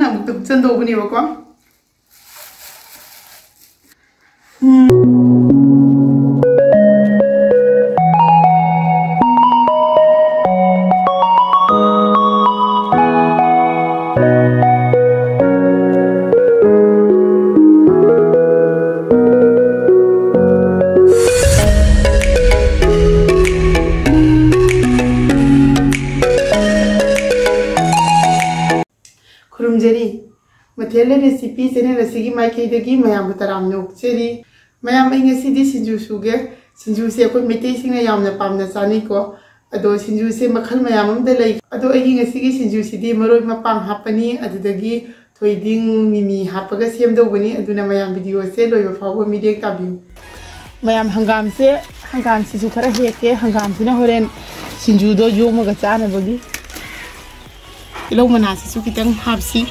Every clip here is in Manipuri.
अमुक हपचनदौबनेबको मथेल रेसिपी चैनल असिगी माइकैदगी मयाम तराम नोकचेरी मयाम आई ngasi सिंजू सुगे सिंजू से अखोय मेटे सिंगना यामना पामना चानी को अदो सिंजू से मखल मयाम अमदा लै अदो आई ngasi gi सिंजू सिदी मरोय मपांग हापनी अदुदगी थोइदिंग मिमी हापगा सेमदौबनी अदुना मयाम वीडियो से लोइबा फावबो मिडेक ताबियु मयाम हंगाम सिजु खरा हेके हंगाम सिना होरेन सिंजू दो योमगा चानबगी इलो मना सिसु कितंग हापसी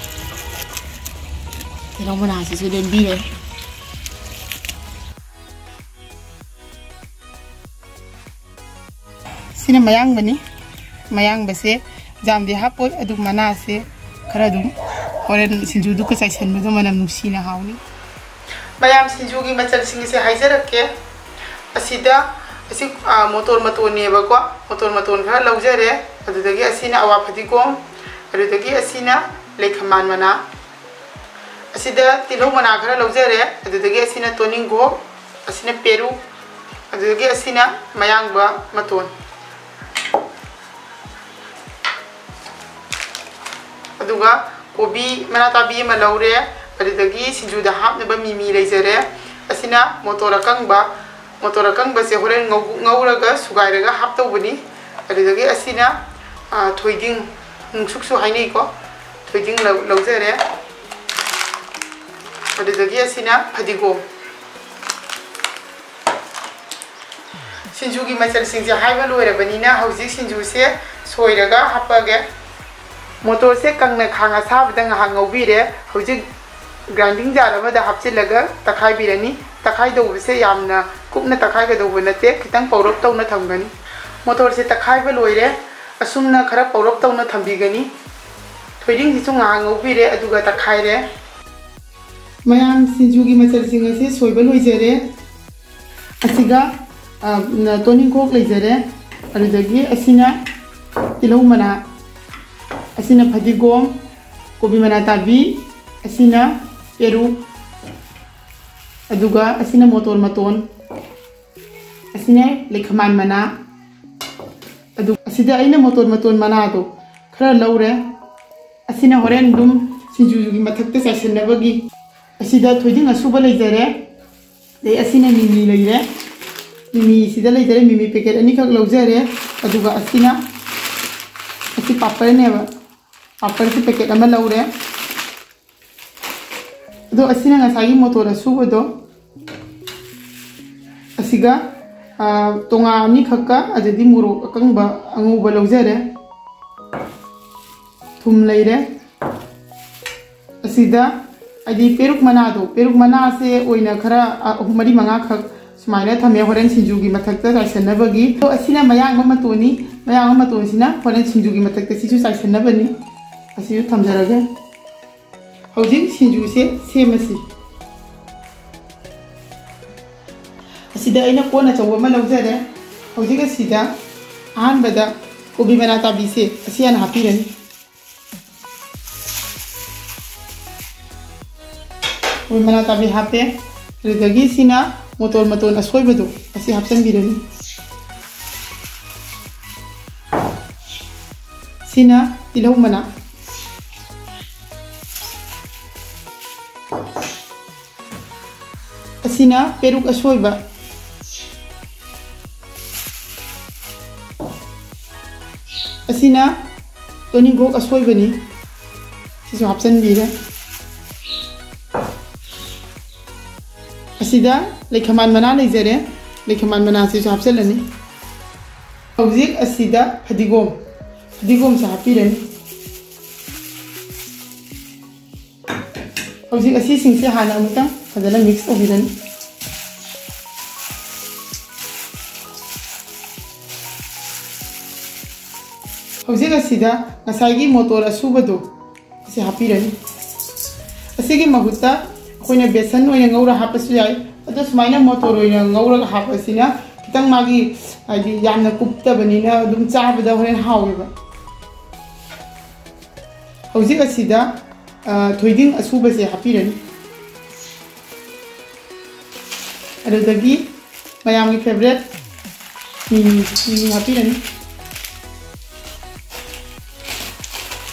เรามาหาซื้อเดนบี้เลยสินะมาย่างแบบนี้มาย่างแบบเสียจามเดียฮับปุ๊บอดุมาหน้าเสียขนาดดุพอเรนสินจูดูก็ใส่เส้นมันต้องมานำนุ่งสีนะฮาวนี่มาย่างสินจูกิมาจัดสิ่งเสียหายจะรักแก่อาศิดาอาศิมอเตอร์มาตัวนี้บ้างก็มอเตอร์มาตัวนี้เราจะเร่อดุตะกี้อาศินะอวาพัดกงอดุตะกี้อาศินะเล็กขมันมานะअसिदा तिलो मना खरा लौजरे अदुदगी असिना तोनिंगो असिना पेरू अदुदगी असिना मयांगबा मतोन अदुगा कोबी मना ताबी मा लौरे अदुदगी सिंजुदा हापनबा मिमी लेजरे असिना मोतोरकंगबा से होरेन ngौरगा सुगाइरगा हापतौबनी अदुदगी असिना थोइदिंग नुसुकसु हाइनेको थोइदिंग लौजरे अदुदगी असिना फदिगोम सिंजुगी मचल सिंजे हाइबा लोइरबनिना हौजिक सिंजु से सोइरगा हापगे मोटर से कंगना खांगा साबदा ngahang ngौबिरे हौजिक ग्राइंडिंग जार अमदा हापचिलगा तखाइ बिरनी तखाइ दौबसे यामना कुपना तखाइ गदौब नते खितंग पौरप तौना थमगनी मोटर से तखाइबा लोइरे असुमना खरा पौरप तौना थंबिगनी थोइदिंग सिसु ngahang ngौबिरे अदुगा तखाइरे मयाम सिंजुगी मचल सिंगे से सोइबा लोइजरे असिगा तोनिंग कोक लेजरे अदुदगी असिना तिलौ मना असिना फदिगोम कोबी मना ताबी असिना पेरू अदुगा असिना मोतोर मतोन असिना लेखमान मना अदु असिदा आइना मोतोर मतोन मना तो खरा लौरे असिना होरेन दुम सिंजुगी मथक्ते साइसनबगी असिदा थोइदिंग असुबा लेजरे दे असिना मिमी लेरे मिमी सिदा लेजरे मिमी पैकेट अनि खक लौजरे अदुगा असिना असि पापड़ नेबा पापड़ से पैकेट अमा लौरे अदो असिना ngसागी मोटर असुबदो असिगा तोंगा अनि खक्का अजदि मुरो अकंबा अंगुबा लौजरे थुम लेरे असिदा अदी पेरुक मना से ओइना खरा मरी मंगा खक सुमाइना थमे होरेन सिंजुगी मथक्ता साइसनबगी तो असिना मयांग मतोनिना होरेन सिंजुगी मथक्ता सिसु साइसनबनी असियु थमजरगे हौजिक सिंजु से सेमसी असिदा आइना कोना चौबा मा लौजरे हौजिक असिदा अहानबदा कोबी मना ताबी से असियान हापिरनी कोबी मना ताबी हापे अदुदगी सिना मोटर मतोन असोइबदो असि हापचनबिरनी सिना तिलौ मना असिना पेरुक असोइबा असिना तोनिंगोक असोइबनी सिसु हापचनबिरे असिदा लेखमान मना लेजरे लेखमान मना से हापचलनी हौजिक असिदा फदिगोम से हापिरनी हौजिक असि सिंसे हाना अमुतंग फजना मिक्स तौबिरनी हौजिक असिदा ngसागी मोटर असुबदो से हापिरनी ꯑꯁꯤꯒꯤ ꯃꯍꯨꯠꯇ ꯑꯩꯈꯣꯏꯅ ꯕꯦꯁꯟ ꯑꯣꯏꯅ ꯉꯧꯔ ꯍꯥꯞꯄꯁꯨ ꯌꯥꯏ ꯑꯗꯣ ꯁꯨꯃꯥꯏꯅ ꯃꯣꯇꯣꯔ ꯑꯣꯏꯅ ꯉꯧꯔꯒ ꯍꯥꯞꯄꯁꯤꯅ ꯈꯤꯇꯪ ꯃꯥꯒꯤ ꯍꯥꯏꯗꯤ ꯌꯥꯝꯅ ꯀꯨꯞꯇꯕꯅꯤꯅ ꯑꯗꯨꯝ ꯆꯥꯕꯗ ꯍꯣꯔꯦꯟ ꯍꯥꯎꯋꯦꯕ ꯍꯧꯖꯤꯛ ꯑꯁꯤꯗ ꯊꯣꯏꯗꯤꯡ ꯑꯁꯨꯕꯁꯦ ꯍꯥꯞꯄꯤꯔꯅꯤ ꯑꯗꯨꯗꯒꯤ ꯃꯌꯥꯝꯒꯤ ꯐꯦꯚꯔꯦꯠ ꯃꯤꯃꯤ ꯍꯥꯞꯄꯤꯔꯅꯤ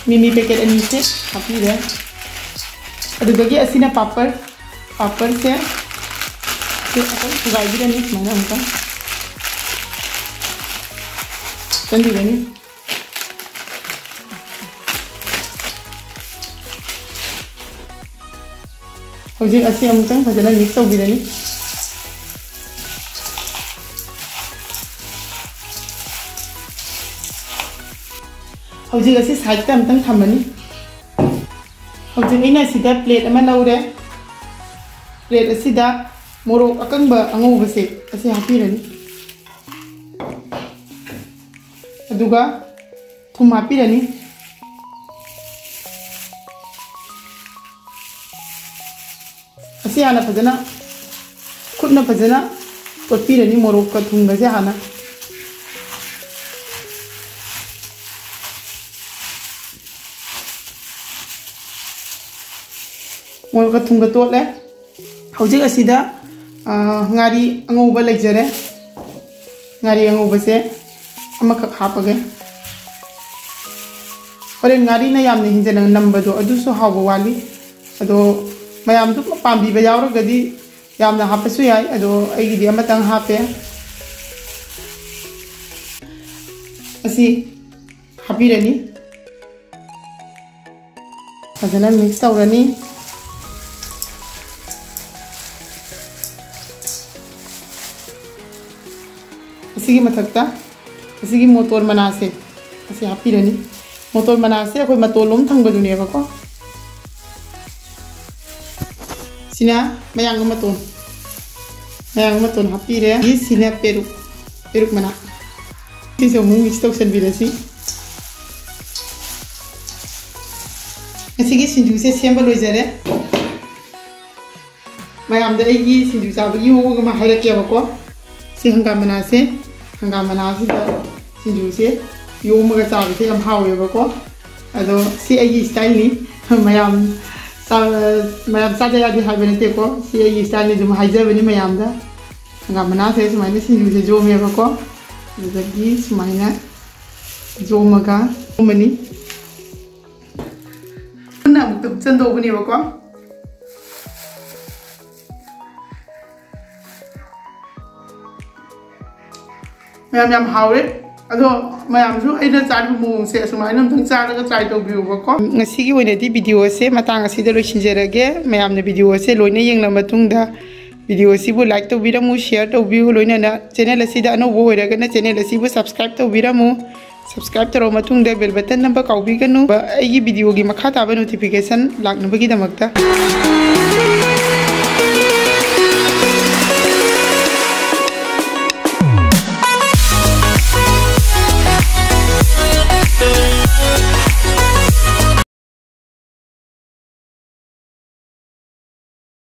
ꯃꯤꯃꯤ ꯄꯦꯀꯦꯠ ꯑꯅꯤꯁꯦ ꯍꯥꯞꯄꯤꯔꯦ ꯑꯗꯨꯗꯒꯤ ꯑꯁꯤꯅ ꯄꯥꯄꯔꯁꯦ ꯊꯨꯒꯥꯏꯕꯤꯔꯅꯤ ꯁꯨꯃꯥꯏꯅ ꯑꯃꯨꯛꯀ ꯆꯟꯕꯤꯔꯅꯤ ꯍꯧꯖꯤꯛ ꯑꯁꯤ ꯑꯃꯨꯛꯇꯪ ꯐꯖꯅ ꯃꯤꯛꯁ ꯇꯧꯕꯤꯔꯅꯤ ꯍꯧꯖꯤꯛ ꯑꯁꯤ ꯁꯥꯏꯗꯇ ꯑꯃꯇꯪ ꯊꯝꯃꯅꯤ ꯍꯧꯖꯤꯛ ꯑꯩꯅ ꯑꯁꯤꯗ ꯄ꯭ꯂꯦꯠ ꯑꯃ ꯂꯧꯔꯦ ꯄ꯭ꯂꯦꯠ ꯑꯁꯤꯗ ꯃꯣꯔꯣꯛ ꯑꯀꯪꯕ ꯑꯉꯧꯕꯁꯦ ꯑꯁꯤ ꯍꯥꯞꯄꯤꯔꯅꯤ ꯑꯗꯨꯒ ꯊꯨꯝ ꯍꯥꯞꯄꯤꯔꯅꯤ ꯑꯁꯤ ꯍꯥꯟꯅ ꯐꯖꯅ ꯈꯨꯠꯅ ꯐꯖꯅ ꯇꯣꯠꯄꯤꯔꯅꯤ ꯃꯣꯔꯣꯛꯀ ꯊꯨꯝꯒꯁꯦ ꯍꯥꯟꯅ ꯃꯣꯔꯣꯛꯀ ꯊꯨꯝꯒ ꯇꯣꯠꯂꯦ ꯍꯧꯖꯤꯛ ꯑꯁꯤꯗ ꯉꯥꯔꯤ ꯑꯉꯧꯕ ꯂꯩꯖꯔꯦ ꯉꯥꯔꯤ ꯑꯉꯧꯕꯁꯦ ꯑꯃꯈꯛ ꯍꯥꯞꯄꯒꯦ ꯍꯣꯔꯦꯟ ꯉꯥꯔꯤꯅ ꯌꯥꯝꯅ ꯍꯦꯟꯖꯟꯅ ꯅꯝꯕꯗꯣ ꯑꯗꯨꯁꯨ ꯍꯥꯎꯕ ꯋꯥꯠꯂꯤ ꯑꯗꯣ ꯃꯌꯥꯝꯗꯨ ꯄꯥꯝꯕꯤꯕ ꯌꯥꯎꯔꯒꯗꯤ ꯌꯥꯝꯅ ꯍꯥꯞꯄꯁꯨ ꯌꯥꯏ ꯑꯗꯣ ꯑꯩꯒꯤꯗꯤ ꯑꯃꯇꯪ ꯍꯥꯞꯄꯦ ꯑꯁꯤ ꯍꯥꯞꯄꯤꯔꯅꯤ ꯐꯖꯅ ꯃꯤꯛꯁ ꯇꯧꯔꯅꯤ ꯑꯁꯤꯒꯤ ꯃꯊꯛꯇ ꯑꯁꯤꯒꯤ ꯃꯣꯇꯣꯔ ꯃꯅꯥꯁꯦ ꯑꯁꯤ ꯍꯥꯞꯄꯤꯔꯅꯤ ꯃꯣꯇꯣꯔ ꯃꯅꯥꯁꯦ ꯑꯩꯈꯣꯏ ꯃꯇꯣꯟꯂꯣꯝ ꯊꯪꯕꯗꯨꯅꯦꯕꯀꯣ ꯁꯤꯅ ꯃꯌꯥꯡꯒ ꯃꯇꯣꯟ ꯍꯥꯞꯄꯤꯔꯦ ꯁꯤꯅ ꯄꯦꯔꯨꯛ ꯃꯅꯥ ꯁꯤꯁꯨ ꯑꯃꯨꯛ ꯃꯤꯛꯁ ꯇꯧꯁꯟꯕꯤꯔꯁꯤ ꯉꯁꯤꯒꯤ ꯁꯤꯡꯖꯨꯁꯦ ꯁꯦꯝꯕ ꯂꯣꯏꯖꯔꯦ ꯃꯌꯥꯝꯗ ꯑꯩꯒꯤ ꯁꯤꯡꯖꯨ ꯆꯥꯕꯒꯤ ꯃꯑꯣꯡ ꯑꯃ ꯍꯥꯏꯔꯛꯀꯦꯕꯀꯣ ꯁꯤ ꯍꯪꯒꯥꯝ ꯃꯅꯥꯁꯦ ꯍꯪꯒꯥꯝ ꯃꯅꯥꯁꯤꯗ ꯁꯤꯡꯖꯨꯁꯦ ꯌꯣꯝꯃꯒ ꯆꯥꯕꯁꯦ ꯌꯥꯝ ꯍꯥꯎꯋꯦꯕꯀꯣ ꯑꯗꯣ ꯁꯤ ꯑꯩꯒꯤ ꯁ꯭ꯇꯥꯏꯜꯅꯤ ꯃꯌꯥꯝ ꯆꯥꯗ ꯌꯥꯗꯦ ꯍꯥꯏꯕ ꯅꯠꯇꯦꯀꯣ ꯁꯤ ꯑꯩꯒꯤ ꯁ꯭ꯇꯥꯏꯜꯅꯤ ꯑꯗꯨꯝ ꯍꯥꯏꯖꯕꯅꯤ ꯃꯌꯥꯝꯗ ꯍꯪꯒꯥꯝ ꯃꯅꯥꯁꯦ ꯁꯨꯃꯥꯏꯅ ꯁꯤꯡꯖꯨꯁꯦ ꯌꯣꯝꯃꯦꯕꯀꯣ ꯑꯗꯨꯗꯒꯤ ꯁꯨꯃꯥꯏꯅ ꯌꯣꯝꯃꯒ ꯌꯣꯝꯃꯅꯤ ꯄꯨꯟꯅ ꯑꯃꯨꯛꯇ ꯍꯨꯞꯆꯟꯗꯧꯕꯅꯦꯕꯀꯣ ꯃꯌꯥꯝ ꯌꯥꯝ ꯍꯥꯎꯔꯦ ꯑꯗꯣ ꯃꯌꯥꯝꯁꯨ ꯑꯩꯅ ꯆꯥꯔꯤꯕ ꯃꯑꯣꯡꯁꯦ ꯑꯁꯨꯃꯥꯏꯅ ꯑꯝꯇꯪ ꯆꯥꯔꯒ ꯇ꯭ꯔꯥꯏ ꯇꯧꯕꯤꯌꯨꯕꯀꯣ ꯉꯁꯤꯒꯤ ꯑꯣꯏꯅꯗꯤ ꯚꯤꯗꯤꯑꯣꯁꯦ ꯃꯇꯥꯡ ꯑꯁꯤꯗ ꯂꯣꯏꯁꯤꯟꯖꯔꯒꯦ ꯃꯌꯥꯝꯅ ꯚꯤꯗꯤꯑꯣꯁꯦ ꯂꯣꯏꯅ ꯌꯦꯡꯂꯕ ꯃꯇꯨꯡꯗ ꯚꯤꯗꯤꯑꯣ ꯑꯁꯤꯕꯨ ꯂꯥꯏꯛ ꯇꯧꯕꯤꯔꯝꯃꯨ ꯁꯦꯌꯔ ꯇꯧꯕꯤꯌꯨ ꯂꯣꯏꯅꯅ ꯆꯦꯅꯦꯜ ꯑꯁꯤꯗ ꯑꯅꯧꯕ ꯑꯣꯏꯔꯒꯅ ꯆꯦꯅꯦꯜ ꯑꯁꯤꯕꯨ ꯁꯕꯁꯀ꯭ꯔꯥꯏꯕ ꯇꯧꯕꯤꯔꯝꯃꯨ ꯁꯕꯁꯀ꯭ꯔꯥꯏꯕ ꯇꯧꯔꯕ ꯃꯇꯨꯡꯗ ꯕꯦꯜ ꯕꯇꯟ ꯅꯝꯕ ꯀꯥꯎꯕꯤꯒꯅꯨ ꯑꯩꯒꯤ ꯚꯤꯗꯤꯑꯣꯒꯤ ꯃꯈꯥ ꯇꯥꯕ ꯅꯣꯇꯤꯐꯤꯀꯦꯁꯟ ꯂꯥꯛꯅꯕꯒꯤꯗꯃꯛꯇ